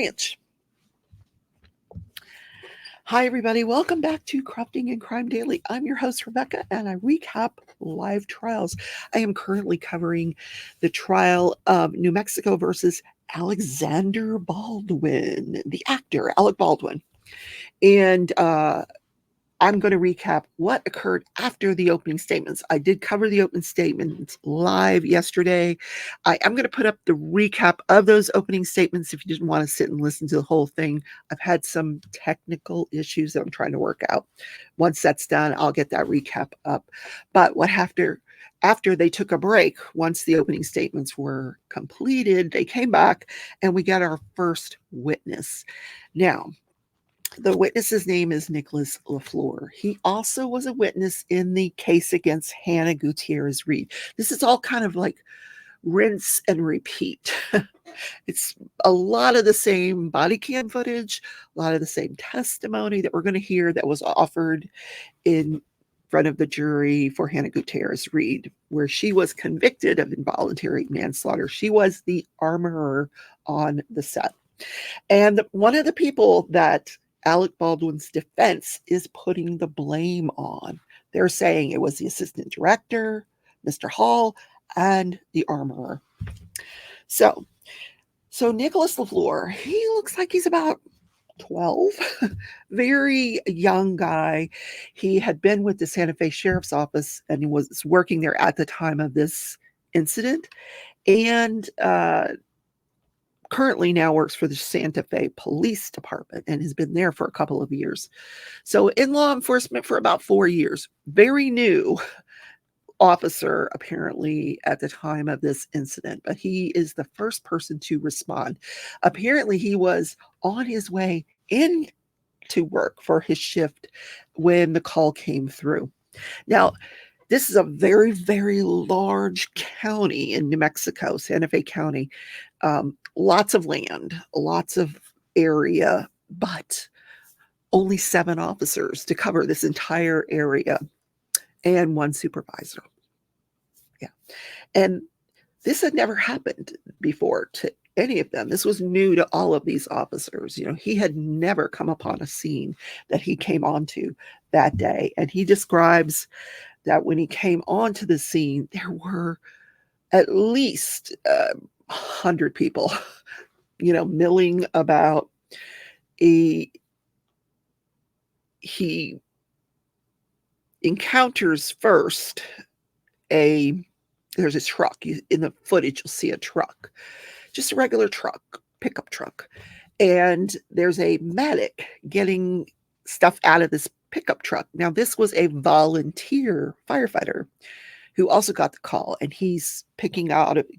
Ranch. Hi, everybody. Welcome back to Crafting and Crime Daily. I'm your host, Rebecca, and I recap live trials. I am currently covering the trial of New Mexico versus Alexander Baldwin, the actor, Alec Baldwin. And I'm going to recap what occurred after the opening statements. I did cover the opening statements live yesterday. I'm going to put up the recap of those opening statements if you didn't want to sit and listen to the whole thing. I've had some technical issues that I'm trying to work out. Once that's done, I'll get that recap up. But what after they took a break, once the opening statements were completed, they came back and we got our first witness. Now, the witness's name is Nicholas LaFleur. He also was a witness in the case against Hannah Gutierrez Reed. This is all kind of like rinse and repeat. It's a lot of the same body cam footage, a lot of the same testimony that we're going to hear that was offered in front of the jury for Hannah Gutierrez Reed, where she was convicted of involuntary manslaughter. She was the armorer on the set. And one of the people that Alec Baldwin's defense is putting the blame on. They're saying it was the assistant director, Mr. Hall, and the armorer. So Nicholas LaFleur, he looks like he's about 12, very young guy. He had been with the Santa Fe Sheriff's Office and he was working there at the time of this incident. And currently now works for the Santa Fe Police Department and has been there for a couple of years. So in law enforcement for about 4 years. Very new officer, apparently, at the time of this incident. But he is the first person to respond. Apparently, he was on his way in to work for his shift when the call came through. Now, this is a very, very large county in New Mexico, Santa Fe County. Lots of land, lots of area, but only 7 officers to cover this entire area and 1 supervisor. Yeah. And this had never happened before to any of them. This was new to all of these officers. You know, he had never come upon a scene that he came onto that day. And he describes that when he came onto the scene, there were at least 100 people, you know, milling about. He encounters first there's a truck. In the footage, you'll see a truck, just a regular truck, pickup truck. And there's a medic getting stuff out of this pickup truck. Now, this was a volunteer firefighter who also got the call, and he's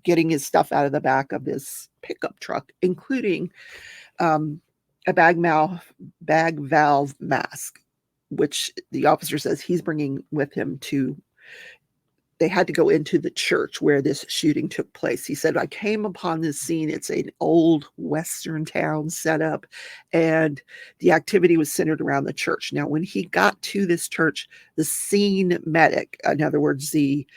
getting his stuff out of the back of this pickup truck, including a bag valve mask, which the officer says he's bringing with him they had to go into the church where this shooting took place. He said, I came upon this scene. It's an old Western town setup, and the activity was centered around the church. Now, when he got to this church, the scene medic, in other words, the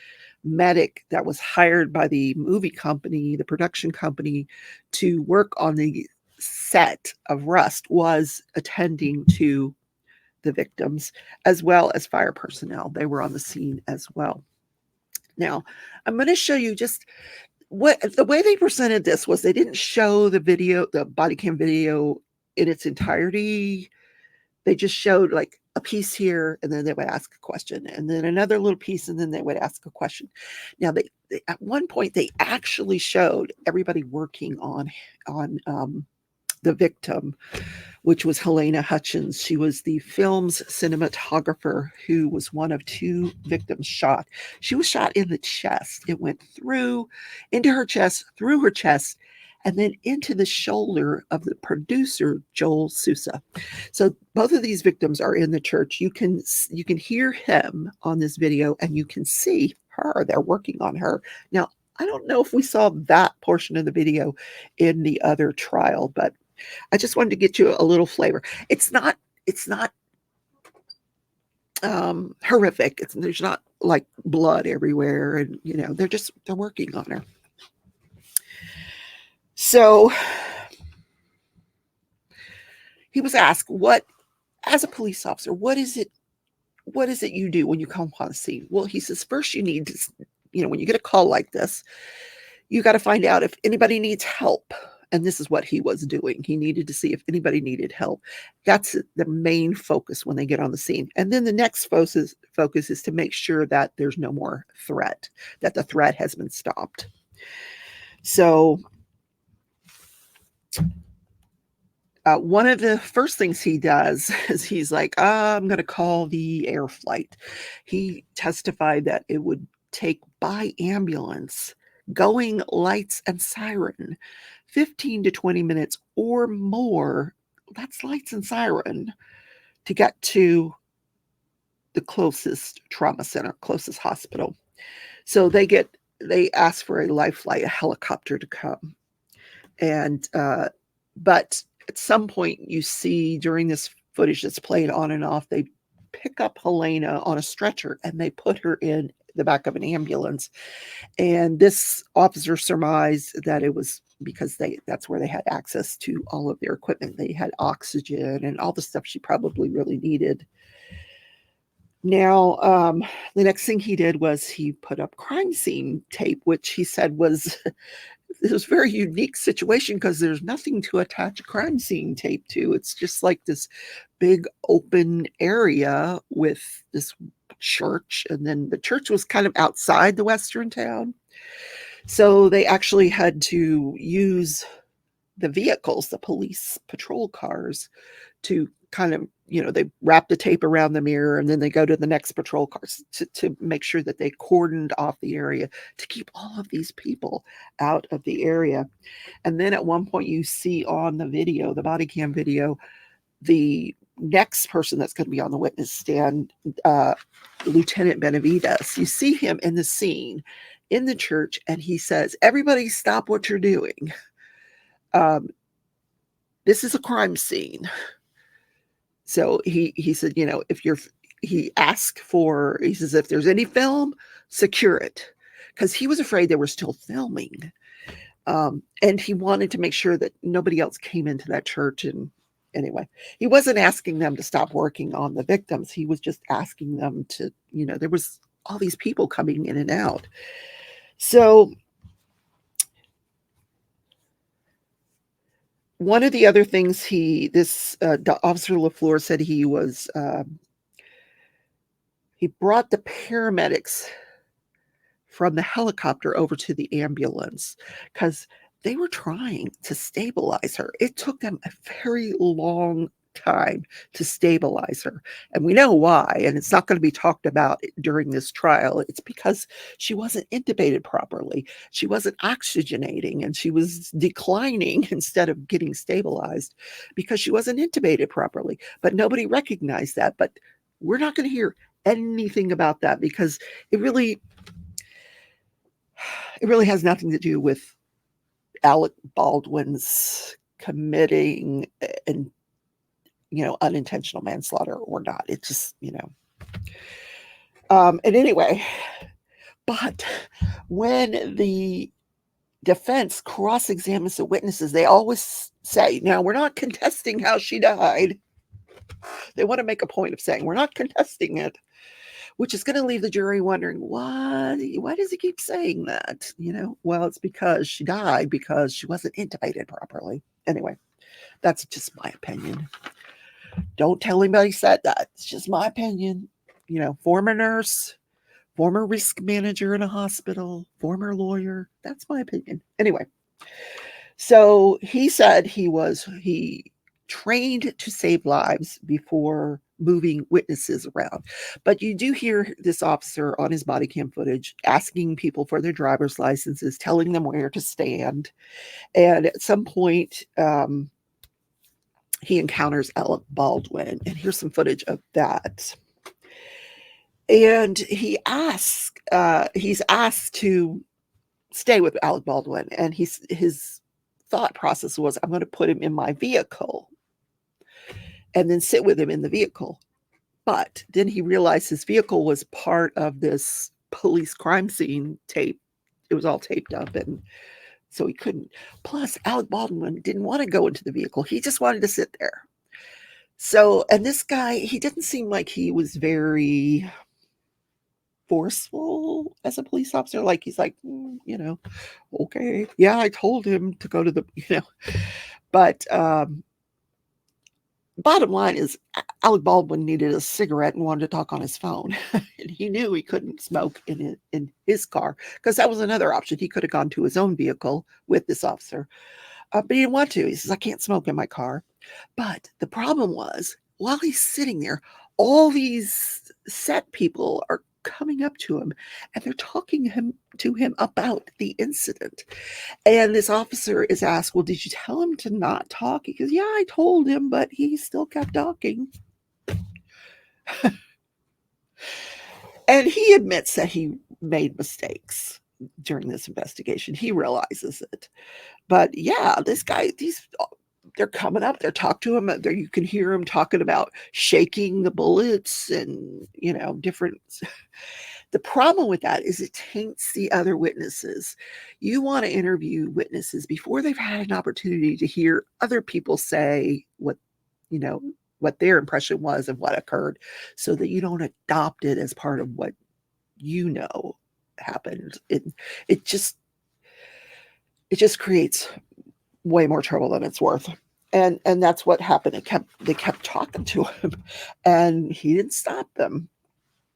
medic that was hired by the movie company, the production company, to work on the set of Rust, was attending to the victims, as well as fire personnel. They were on the scene as well. Now, I'm going to show you just the way they presented this was they didn't show the body cam video in its entirety. They just showed like a piece here, and then they would ask a question, and then another little piece, and then they would ask a question. Now, they at one point, they actually showed everybody working on the victim, which was Helena Hutchins. She was the film's cinematographer who was one of 2 victims shot. She was shot in the chest. It went into her chest, through her chest, and then into the shoulder of the producer, Joel Sousa. So both of these victims are in the church. You can hear him on this video, and you can see her. They're working on her. Now, I don't know if we saw that portion of the video in the other trial, but I just wanted to get you a little flavor. It's not horrific. There's not like blood everywhere, and you know, they're working on her. So he was asked, what, as a police officer, what is it you do when you come upon a scene? Well, he says, first you need to, when you get a call like this, you got to find out if anybody needs help. And this is what he was doing. He needed to see if anybody needed help. That's the main focus when they get on the scene. And then the next focus is to make sure that there's no more threat, that the threat has been stopped. So one of the first things he does is he's like, I'm going to call the air flight. He testified that it would take by ambulance, going lights and siren, 15 to 20 minutes or more. That's lights and siren to get to the closest trauma center, closest hospital. So they ask for a life flight, a helicopter to come. And, but at some point you see during this footage that's played on and off, they pick up Helena on a stretcher and they put her in the back of an ambulance. And this officer surmised that it was because that's where they had access to all of their equipment. They had oxygen and all the stuff she probably really needed. Now, the next thing he did was he put up crime scene tape, which he said was this was a very unique situation because there's nothing to attach a crime scene tape to. It's just like this big open area with this church, and then the church was kind of outside the western town. So they actually had to use the vehicles, the police patrol cars, to kind of, they wrap the tape around the mirror and then they go to the next patrol cars to make sure that they cordoned off the area to keep all of these people out of the area. And then at one point you see on the video, the body cam video, the next person that's going to be on the witness stand, Lieutenant Benavides. You see him in the scene in the church and he says, everybody stop what you're doing. This is a crime scene. So he said, he asked for, he says, if there's any film, secure it. Because he was afraid they were still filming. And he wanted to make sure that nobody else came into that church. And anyway, he wasn't asking them to stop working on the victims. He was just asking them to, there was all these people coming in and out. So one of the other things Officer LaFleur said he brought the paramedics from the helicopter over to the ambulance because they were trying to stabilize her. It took them a very long time to stabilize her. And we know why, and it's not going to be talked about during this trial. It's because she wasn't intubated properly. She wasn't oxygenating and she was declining instead of getting stabilized because she wasn't intubated properly. But nobody recognized that. But we're not going to hear anything about that because it really has nothing to do with Alec Baldwin's committing and unintentional manslaughter or not. It's just, and anyway, but when the defense cross-examines the witnesses, they always say, now we're not contesting how she died. They want to make a point of saying, we're not contesting it, which is going to leave the jury wondering, why does he keep saying that? Well, it's because she died because she wasn't intubated properly. Anyway, that's just my opinion. Don't tell anybody said that. It's just my opinion. Former nurse, former risk manager in a hospital, former lawyer. That's my opinion. Anyway, so he said he trained to save lives before moving witnesses around. But you do hear this officer on his body cam footage asking people for their driver's licenses, telling them where to stand. And at some point, he encounters Alec Baldwin, and here's some footage of that. And he's asked to stay with Alec Baldwin, and his thought process was, I'm going to put him in my vehicle and then sit with him in the vehicle. But then he realized his vehicle was part of this police crime scene tape. It was all taped up, and so he couldn't. Plus, Alec Baldwin didn't want to go into the vehicle. He just wanted to sit there. So, and this guy, he didn't seem like he was very forceful as a police officer. Like he's like, okay, yeah, I told him to go to the, but bottom line is Alec Baldwin needed a cigarette and wanted to talk on his phone. And he knew he couldn't smoke in his car because that was another option. He could have gone to his own vehicle with this officer, but he didn't want to. He says, I can't smoke in my car. But the problem was, while he's sitting there, all these set people are coming up to him and they're talking to him about the incident. And this officer is asked, well, did you tell him to not talk? He goes, yeah, I told him, but he still kept talking. And he admits that he made mistakes during this investigation. He realizes it. But yeah, this guy, they're coming up, they're talking to him. You can hear him talking about shaking the bullets and, different. The problem with that is it taints the other witnesses. You want to interview witnesses before they've had an opportunity to hear other people say you know, what their impression was of what occurred, so that you don't adopt it as part of what happened. It just creates way more trouble than it's worth. And that's what happened. They kept talking to him and he didn't stop them.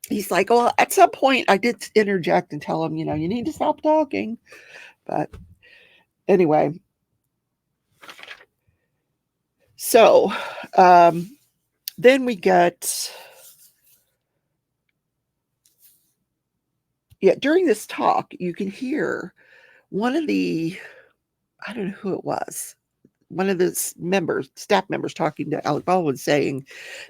He's like, well, at some point I did interject and tell him, you need to stop talking. But anyway, so then we get, during this talk, you can hear one of the, I don't know who it was, one of the staff members talking to Alec Baldwin saying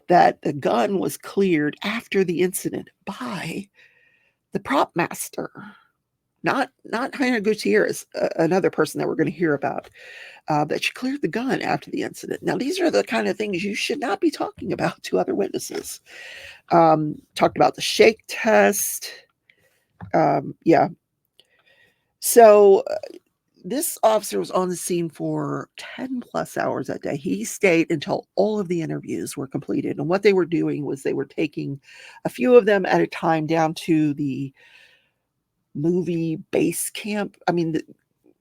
that the gun was cleared after the incident by the prop master, not Helena Gutierrez, another person that we're going to hear about, that she cleared the gun after the incident. Now, these are the kind of things you should not be talking about to other witnesses. Talked about the shake test. Yeah. So this officer was on the scene for 10 plus hours that day. He stayed until all of the interviews were completed. And what they were doing was they were taking a few of them at a time down to the movie base camp. I mean,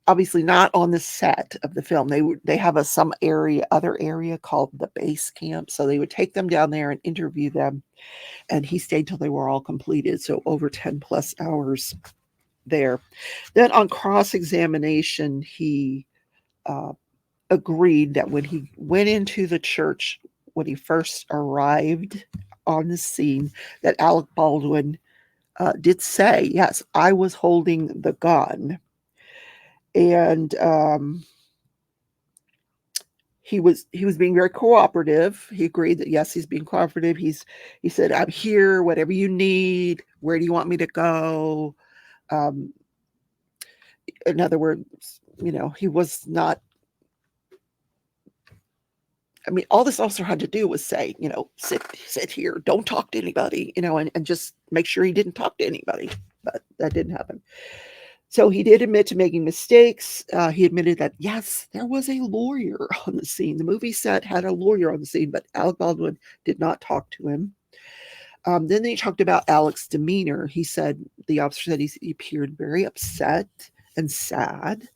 obviously not on the set of the film. They have other area called the base camp. So they would take them down there and interview them. And he stayed till they were all completed. So over 10 plus hours there. Then on cross-examination, he agreed that when he went into the church, when he first arrived on the scene, that Alec Baldwin did say, yes, I was holding the gun. And he was being very cooperative. He agreed that, yes, he's being cooperative. He said, I'm here, whatever you need. Where do you want me to go? In other words, he was not, I mean, all this officer had to do was say, sit here, don't talk to anybody, and just make sure he didn't talk to anybody. But that didn't happen. So he did admit to making mistakes. He admitted that, yes, there was a lawyer on the scene. The movie set had a lawyer on the scene, but Alec Baldwin did not talk to him. Then he talked about Alec's demeanor. The officer said he appeared very upset and sad.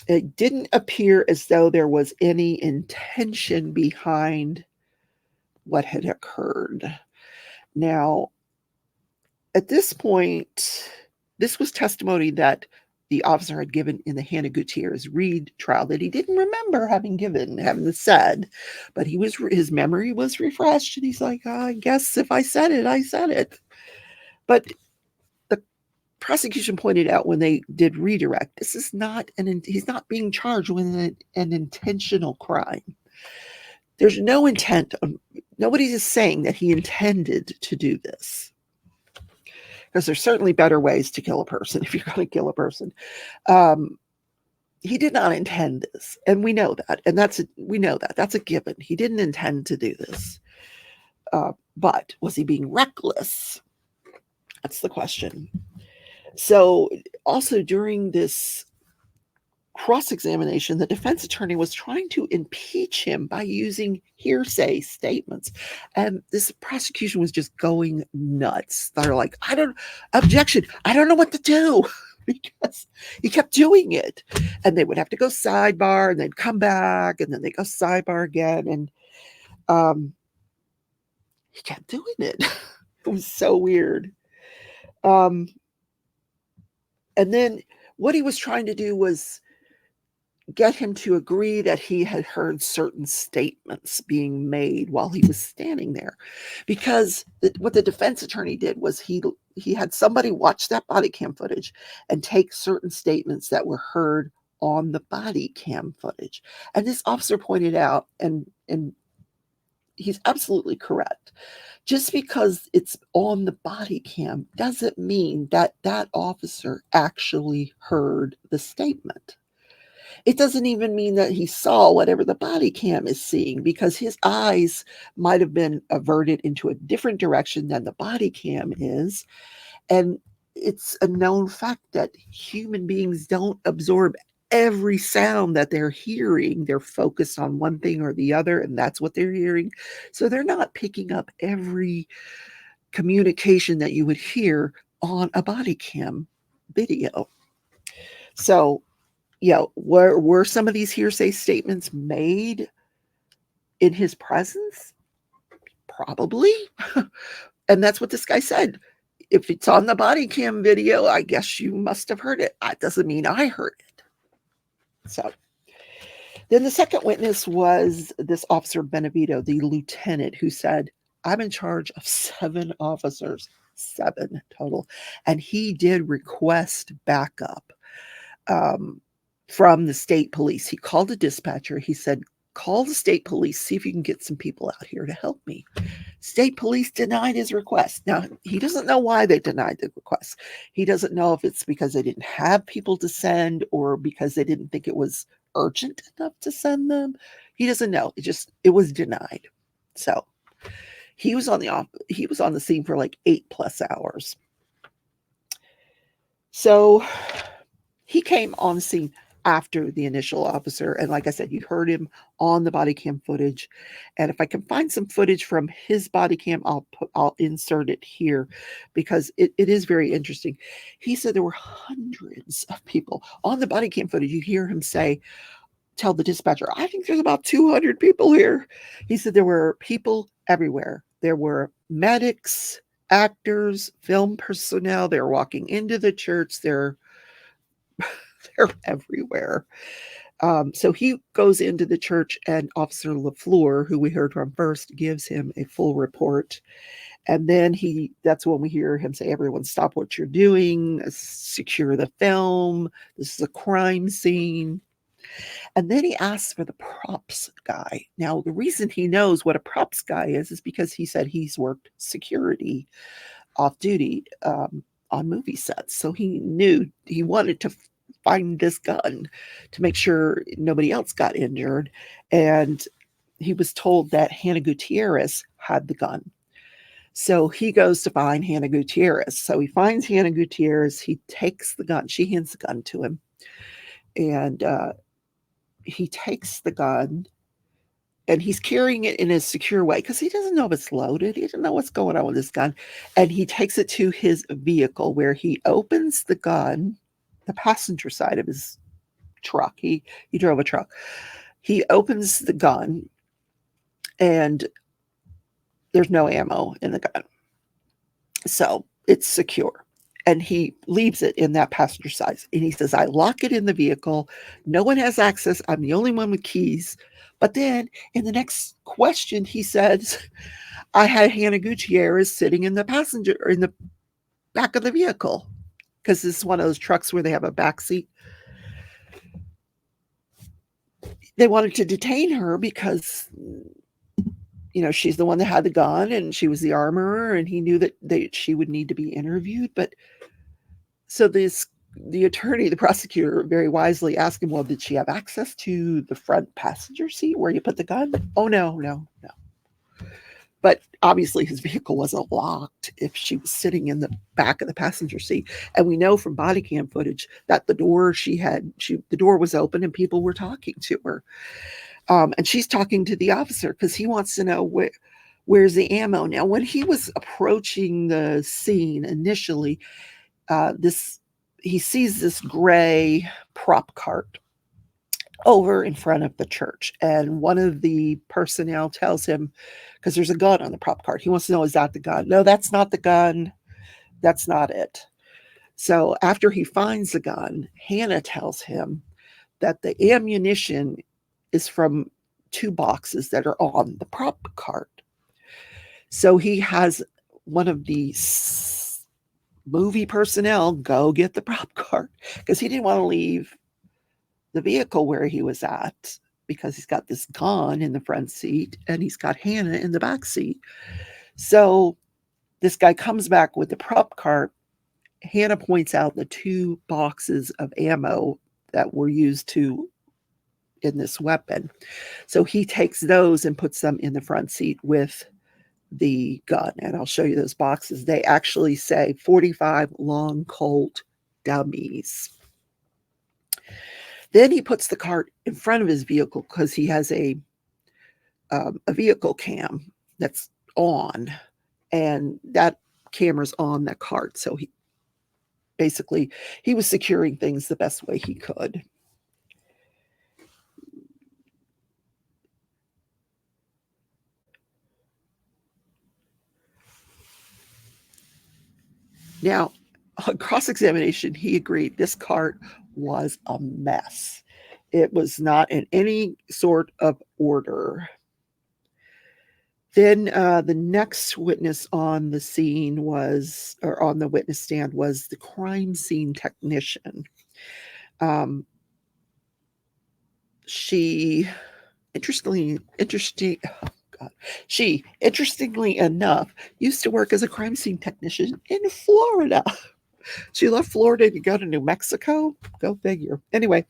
It didn't appear as though there was any intention behind what had occurred. Now, at this point, this was testimony that the officer had given in the Hannah Gutierrez Reed trial that he didn't remember having said, but his memory was refreshed, and he's like, I guess if I said it, I said it. But the prosecution pointed out when they did redirect, he's not being charged with an intentional crime. There's no intent. Nobody is saying that he intended to do this, because there's certainly better ways to kill a person if you're going to kill a person. He did not intend this, and we know that, and that's a given. He didn't intend to do this, but was he being reckless? That's the question. So also during this cross-examination, the defense attorney was trying to impeach him by using hearsay statements. And this prosecution was just going nuts. They're like, objection, I don't know what to do. Because he kept doing it. And they would have to go sidebar and then come back and then they go sidebar again. And he kept doing it. It was so weird. And then what he was trying to do was get him to agree that he had heard certain statements being made while he was standing there. Because what the defense attorney did was he had somebody watch that body cam footage and take certain statements that were heard on the body cam footage. And this officer pointed out, and he's absolutely correct. Just because it's on the body cam doesn't mean that that officer actually heard the statement. It doesn't even mean that he saw whatever the body cam is seeing, because his eyes might have been averted into a different direction than the body cam is. And it's a known fact that human beings don't absorb every sound that they're hearing. They're focused on one thing or the other, and that's what they're hearing. So they're not picking up every communication that you would hear on a body cam video. So, were some of these hearsay statements made in his presence? Probably. And that's what this guy said. If it's on the body cam video, I guess you must have heard it. That doesn't mean I heard it. So then the second witness was this Officer Benevito, the lieutenant, who said, I'm in charge of 7 officers, 7 total. And he did request backup from the state police. He called a dispatcher. He said, call the state police, see if you can get some people out here to help me. State police denied his request. Now, he doesn't know why they denied the request. He doesn't know if it's because they didn't have people to send or because they didn't think it was urgent enough to send them. He doesn't know. It was denied. So he was on the scene for like 8+ hours. So he came on scene after the initial officer. And like I said, you heard him on the body cam footage. And if I can find some footage from his body cam, I'll insert it here because it is very interesting. He said there were hundreds of people on the body cam footage. You hear him tell the dispatcher, I think there's about 200 people here. He said there were people everywhere. There were medics, actors, film personnel. They're walking into the church. They're everywhere. So he goes into the church, and Officer LaFleur, who we heard from first, gives him a full report. And then that's when we hear him say, everyone stop what you're doing, secure the film. This is a crime scene. And then he asks for the props guy. Now, the reason he knows what a props guy is because he said he's worked security off duty on movie sets. So he knew he wanted to find this gun to make sure nobody else got injured. And he was told that Hannah Gutierrez had the gun. So he goes to find Hannah Gutierrez. So he finds Hannah Gutierrez. He takes the gun. She hands the gun to him. And he takes the gun. And he's carrying it in a secure way because he doesn't know if it's loaded. He doesn't know what's going on with this gun. And he takes it to his vehicle where he opens the gun, the passenger side of his truck. He drove a truck. He opens the gun and there's no ammo in the gun. So it's secure. And he leaves it in that passenger side. And he says, I lock it in the vehicle. No one has access. I'm the only one with keys. But then in the next question, he says, I had Hannah Gutierrez sitting in the back of the vehicle. Because this is one of those trucks where they have a back seat. They wanted to detain her because, she's the one that had the gun and she was the armorer, and he knew that she would need to be interviewed. But so the attorney, the prosecutor, very wisely asked him, well, did she have access to the front passenger seat where you put the gun? Oh, no. But obviously his vehicle wasn't locked if she was sitting in the back of the passenger seat. And we know from body cam footage that the door was open and people were talking to her. And she's talking to the officer because he wants to know where's the ammo. Now, when he was approaching the scene initially, he sees this gray prop cart over in front of the church, and one of the personnel tells him, because there's a gun on the prop cart, he wants to know, is that the gun? No, that's not the gun. That's not it. So after he finds the gun, Hannah tells him that the ammunition is from 2 boxes that are on the prop cart. So he has one of the movie personnel go get the prop cart because he didn't want to leave the vehicle where he was at, because he's got this gun in the front seat and he's got Hannah in the back seat. So this guy comes back with the prop cart. Hannah points out the 2 boxes of ammo that were used in this weapon. So he takes those and puts them in the front seat with the gun. And I'll show you those boxes. They actually say 45 long Colt dummies. Then he puts the cart in front of his vehicle because he has a vehicle cam that's on, and that camera's on that cart. So he was securing things the best way he could. Now, on cross-examination, he agreed this cart was a mess. It was not in any sort of order. Then the next witness on the scene on the witness stand was the crime scene technician. She interestingly enough, used to work as a crime scene technician in Florida. She left Florida to go to New Mexico. Go figure. Anyway,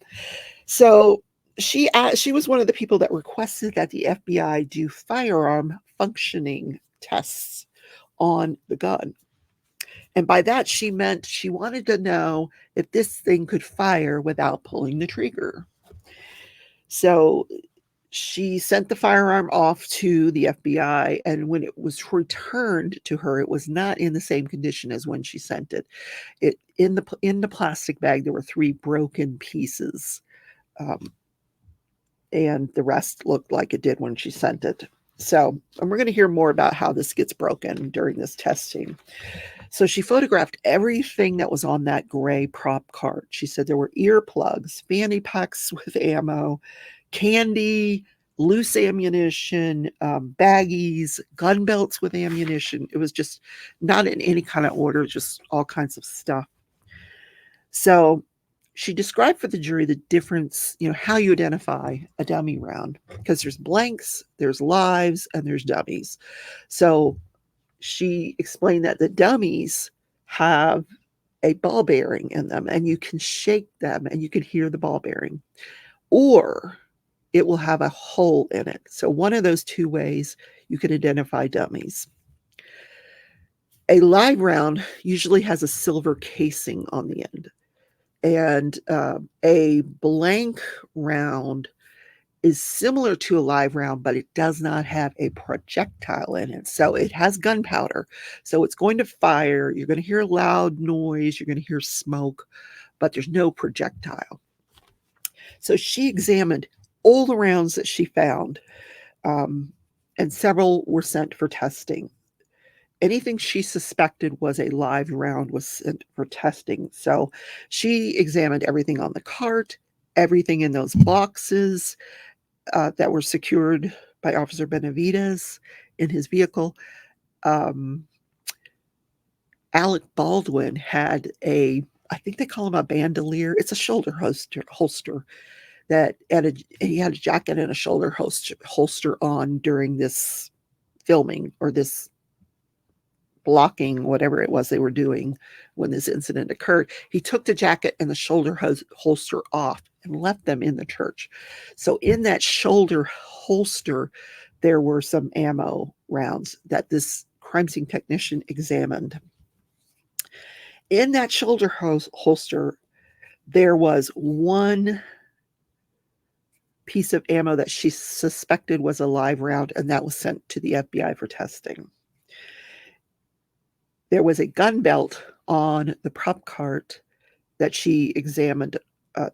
so she was one of the people that requested that the FBI do firearm functioning tests on the gun. And by that, she meant she wanted to know if this thing could fire without pulling the trigger. So she sent the firearm off to the FBI, and when it was returned to her, it was not in the same condition as when she sent it. In the plastic bag, there were 3 broken pieces, and the rest looked like it did when she sent it. So, and we're going to hear more about how this gets broken during this testing. So she photographed everything that was on that gray prop cart. She said there were earplugs, fanny packs with ammo, candy, loose ammunition, baggies, gun belts with ammunition. It was just not in any kind of order, just all kinds of stuff. So she described for the jury the difference, how you identify a dummy round, because there's blanks, there's lives, and there's dummies. So she explained that the dummies have a ball bearing in them, and you can shake them and you can hear the ball bearing, or it will have a hole in it. So one of those 2 ways you can identify dummies. A live round usually has a silver casing on the end, and a blank round is similar to a live round, but it does not have a projectile in it. So it has gunpowder. So it's going to fire. You're going to hear a loud noise. You're going to hear smoke, but there's no projectile. So she examined all the rounds that she found, and several were sent for testing. Anything she suspected was a live round was sent for testing. So she examined everything on the cart, everything in those boxes that were secured by Officer Benavides in his vehicle. Alec Baldwin had I think they call him a bandolier. It's a shoulder holster he had a jacket and a shoulder holster on during this filming, or this blocking, whatever it was they were doing when this incident occurred. He took the jacket and the shoulder holster off and left them in the church. So in that shoulder holster, there were some ammo rounds that this crime scene technician examined. In that shoulder holster, there was one piece of ammo that she suspected was a live round, and that was sent to the FBI for testing. There was a gun belt on the prop cart that she examined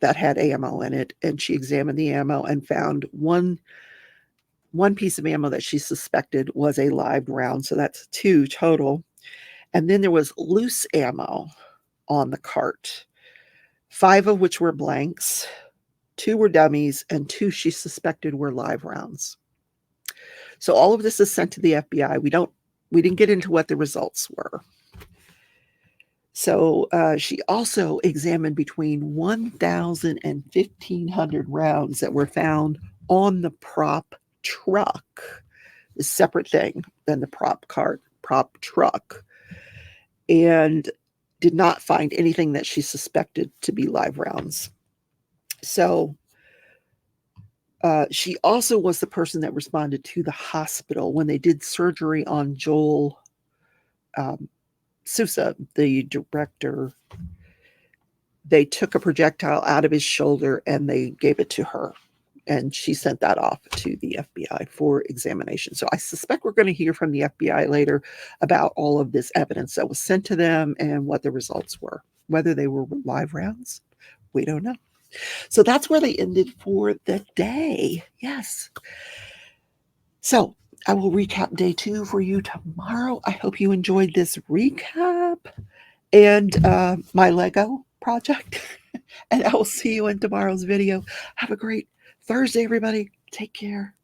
that had ammo in it, and she examined the ammo and found one piece of ammo that she suspected was a live round, so that's 2 total. And then there was loose ammo on the cart, 5 of which were blanks, 2 were dummies, and 2 she suspected were live rounds. So all of this is sent to the FBI. We didn't get into what the results were. So she also examined between 1,000 and 1,500 rounds that were found on the prop truck, a separate thing than the prop truck, and did not find anything that she suspected to be live rounds. So she also was the person that responded to the hospital when they did surgery on Joel Sousa, the director. They took a projectile out of his shoulder and they gave it to her. And she sent that off to the FBI for examination. So I suspect we're going to hear from the FBI later about all of this evidence that was sent to them and what the results were. Whether they were live rounds, we don't know. So that's where they ended for the day. Yes. So I will recap day 2 for you tomorrow. I hope you enjoyed this recap and my Lego project. And I will see you in tomorrow's video. Have a great Thursday, everybody. Take care.